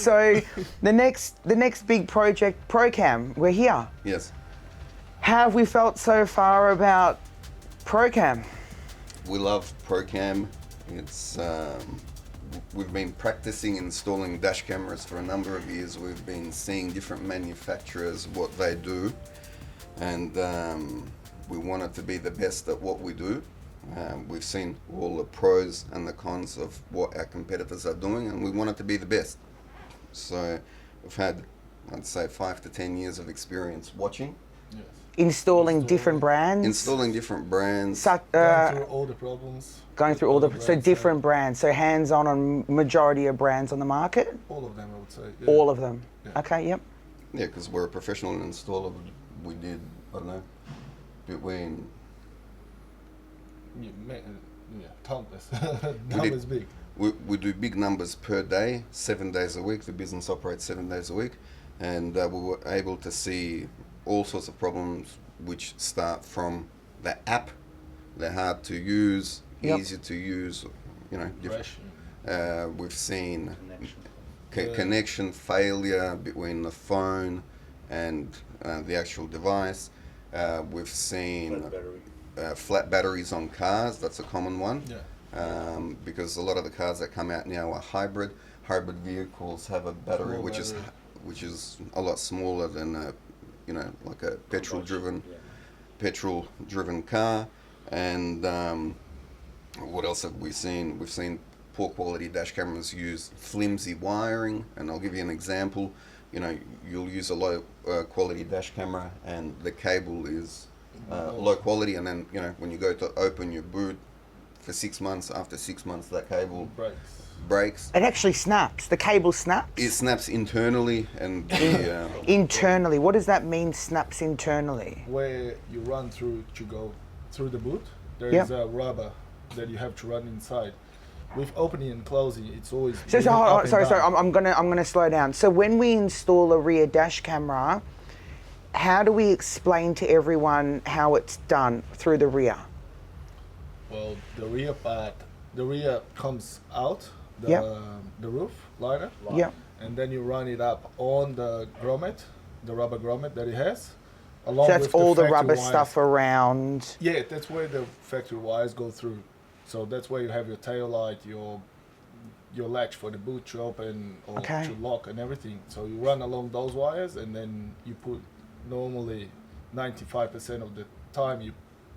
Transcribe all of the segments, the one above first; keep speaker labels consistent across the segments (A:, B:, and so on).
A: So the next big project, ProCam, we're here.
B: Yes.
A: How have we felt so far about ProCam?
B: We love ProCam. It's we've been practicing installing dash cameras for a number of years. We've been seeing different manufacturers, what they do, and we want it to be the best at what we do. We've seen all the pros and the cons of what our competitors are doing, and we want it to be the best. So we've had, I'd say, 5 to 10 years of experience watching.
C: Yes.
A: Installing different brands?
B: Installing different brands.
C: Going through all the problems.
A: Going through all the, so different brands, so hands-on on majority of brands on the market?
C: All of them, I would say. Yeah.
A: All of them?
C: Yeah.
A: Okay, yep.
B: Yeah, because we're a professional installer. We did, I don't know, between...
C: Countless. Numbers big.
B: We do big numbers per day, 7 days a week. The business operates 7 days a week. And we were able to see all sorts of problems which start from the app. They're hard to use, easy to use, you know. We've seen connection failure between the phone and the actual device. We've seen flat batteries on cars. That's a common one.
C: Yeah.
B: Because a lot of the cars that come out now are hybrid. Hybrid vehicles have a battery which is a lot smaller than a, you know, like a petrol driven car. And what else have we seen? We've seen poor quality dash cameras use flimsy wiring, and I'll give you an example. You know, you'll use a low quality dash camera and the cable is low quality, and then, you know, when you go to open your boot for 6 months, after 6 months that cable breaks.
A: It actually snaps. The cable snaps?
B: It snaps internally, and
A: internally. What does that mean, snaps internally?
C: Where you run through to go through the boot, there is a rubber that you have to run inside. With opening and closing, it's always
A: sorry. I'm gonna slow down. So when we install a rear dash camera, how do we explain to everyone how it's done through the rear?
C: Well, the rear comes out the roof liner.
A: Yep.
C: And then you run it up on the grommet, the rubber grommet that it has.
A: So that's all the rubber stuff around.
C: Yeah, that's where the factory wires go through. So that's where you have your tail light, your latch for the boot to open or to lock and everything. So you run along those wires, and then you put, normally 95% of the time you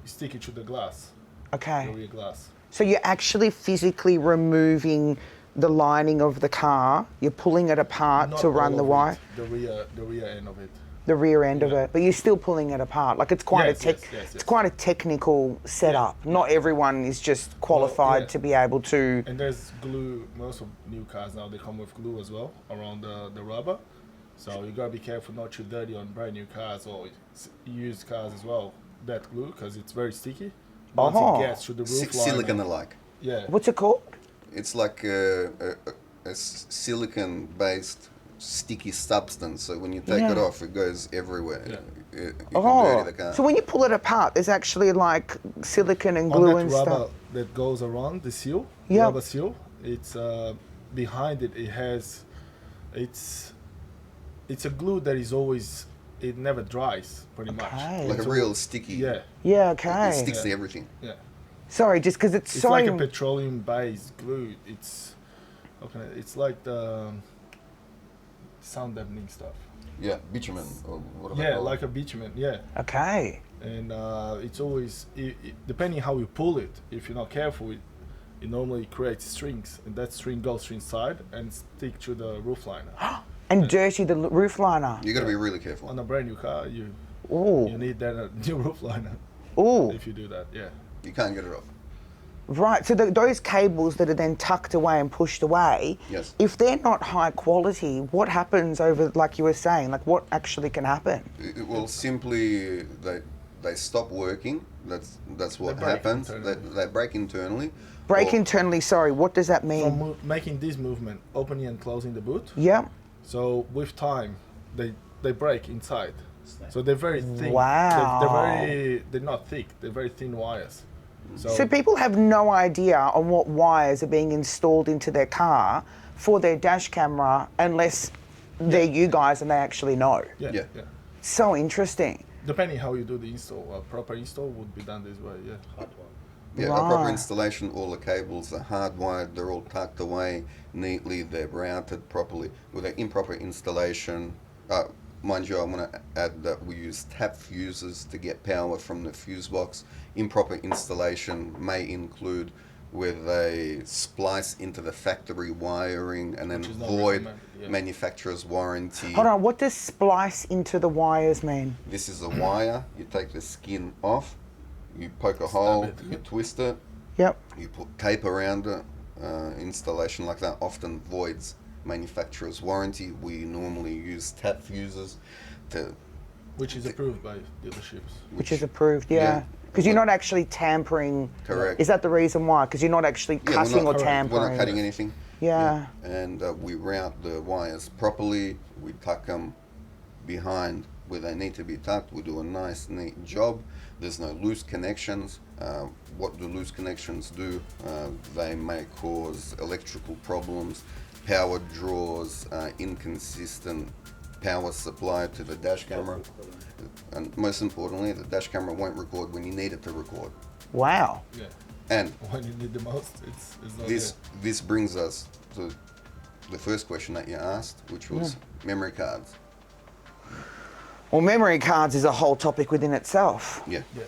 C: stick it to the glass.
A: Okay.
C: The rear glass.
A: So you're actually physically removing the lining of the car. You're pulling it apart to run the wire.
C: The rear end of it.
A: The rear end of it, but you're still pulling it apart. Like it's quite it's quite a technical setup.
C: Yeah.
A: Not everyone is just qualified to be able to.
C: And there's glue. Most of new cars now, they come with glue as well around the rubber. So you gotta be careful not to dirty on brand new cars or used cars as well. That glue, because it's very sticky. Once it gets to the roof line,
B: silicon alike.
C: Yeah.
A: What's it called?
B: It's like a silicon-based sticky substance. So when you take it off, it goes everywhere. Yeah. You can dirty the car.
A: So when you pull it apart, there's actually like silicon and glue and
C: rubber
A: stuff
C: that goes around the seal.
A: Yeah.
C: Rubber seal. It's behind it. It has. It's a glue that is always. It never dries, pretty much.
B: Like a real sticky.
C: Yeah.
A: Yeah. Okay.
B: It sticks to everything.
C: Yeah.
A: Sorry, just because it's so.
C: Like a petroleum-based glue. It's like the sound deadening stuff.
B: Yeah, bitumen or whatever.
C: Yeah, like a bitumen. Yeah.
A: Okay.
C: And it's always depending how you pull it. If you're not careful, it normally creates strings, and that string goes inside and stick to the roof liner.
A: And dirty the roof liner.
B: You got to be really careful.
C: On a brand new car, you need that new roof liner.
A: Ooh.
C: If you do that, yeah.
B: You can't get it off.
A: Right, so those cables that are then tucked away and pushed away, if they're not high quality, what happens over, like you were saying, like what actually can happen?
B: Well, simply they stop working. That's what happens. They break internally.
A: Break internally, sorry, what does that mean?
C: From making this movement, opening and closing the boot.
A: Yeah.
C: So with time, they break inside. So they're very thin.
A: Wow.
C: They're not thick. They're very thin wires.
A: So people have no idea on what wires are being installed into their car for their dash camera unless they're you guys and they actually know.
C: Yeah.
A: So interesting.
C: Depending how you do the install, a proper install would be done this way, hardwired.
B: Yeah, a proper installation, all the cables are hardwired, they're all tucked away neatly, they're routed properly. With an improper installation, mind you, I want to add that we use tap fuses to get power from the fuse box. Improper installation may include where they splice into the factory wiring and then void manufacturer's warranty.
A: Hold on, what does splice into the wires mean?
B: This is a wire, you take the skin off, you poke a hole, you twist it,
A: Yep.
B: you put tape around it. Installation like that often voids manufacturer's warranty. We normally use tap fuses to...
C: Which is approved by dealerships.
A: Which is approved, yeah. Because you're not actually tampering.
B: Correct.
A: Is that the reason why? Because you're not actually cutting or tampering.
B: We're not cutting anything.
A: Yeah.
B: And we route the wires properly. We tuck them behind where they need to be tucked. We do a nice, neat job. There's no loose connections. What do loose connections do? They may cause electrical problems, power draws, inconsistent power supply to the dash camera. And most importantly, the dash camera won't record when you need it to record.
A: Wow.
C: Yeah.
B: And
C: when you need the most, it's not
B: this brings us to the first question that you asked, which was memory cards.
A: Well, memory cards is a whole topic within itself.
B: Yeah.
C: Yeah.